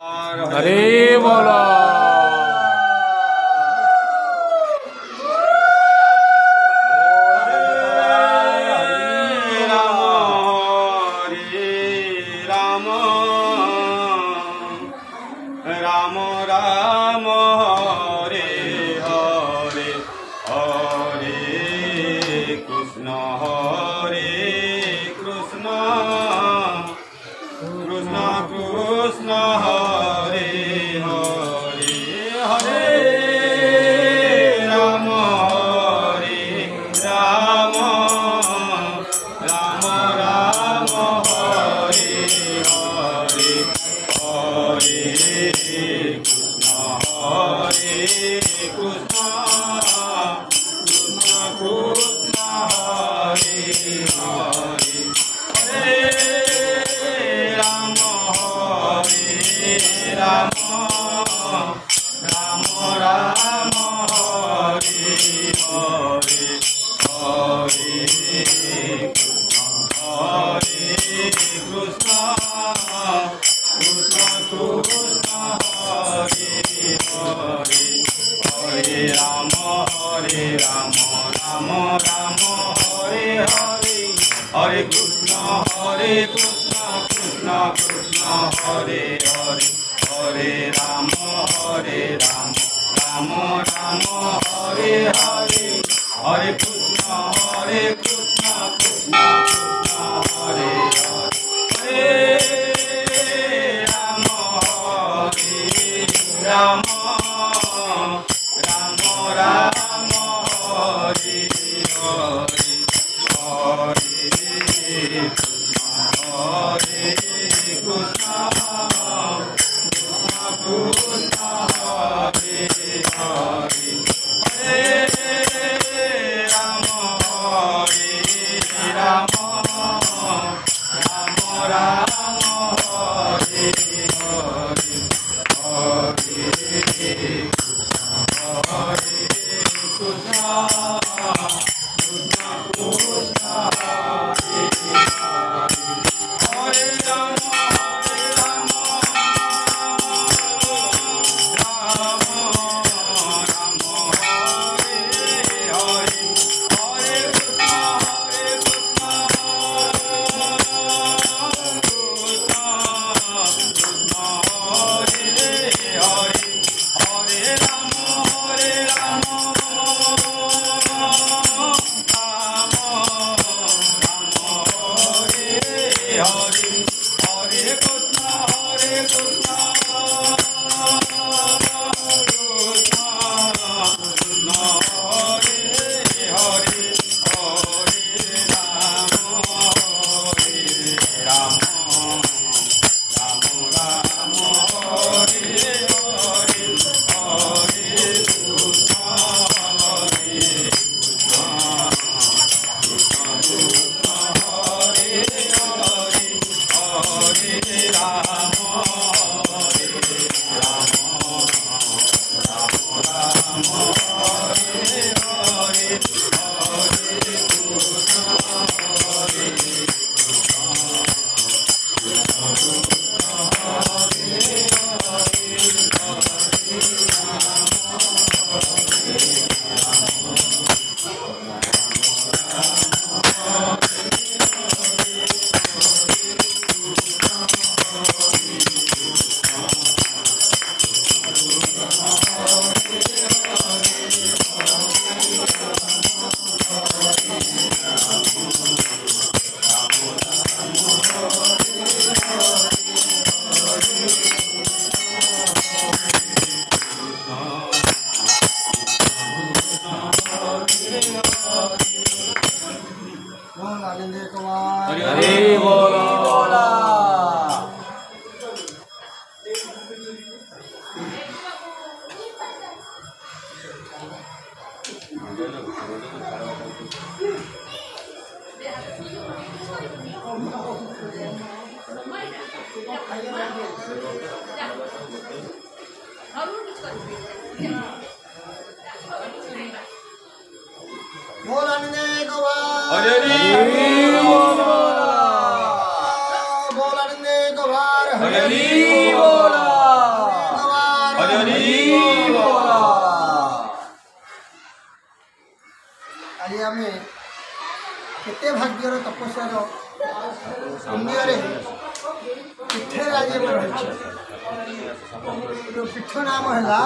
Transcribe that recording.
हरे बोला। राम राम हरे हरे हरे कृष्ण कृष्ण कृष्ण हरे हरे हरे राम राम राम राम हरे हरे हरे कृष्ण कृष्ण कृष्ण हरे हरे हरे राम राम राम राम हरे हरे हरे कृष्ण कृष्ण कृष्ण हरे हरे हरे राम राम राम हरे हरे हरे कृष्ण कृष्ण कृष्ण हरे हरे हरे राम राम राम हरे हरे हरे कृष्ण कृष्ण कृष्ण हरे हरे राम राम राम राम हरे हरे हरे कृष्ण कृष्ण हरे हरे हरे राम राम राम राम हरे हरे हरे कृष्ण कृष्ण हरे हरे राम हरे बोला। हरे बोला। ନିଜର ତପସ୍ୟାର ପୁଣ୍ୟରେ ପୀଠରେ ଆଜି ଆମେ ରହିଛୁ। ପୀଠ ନାମ ହେଲା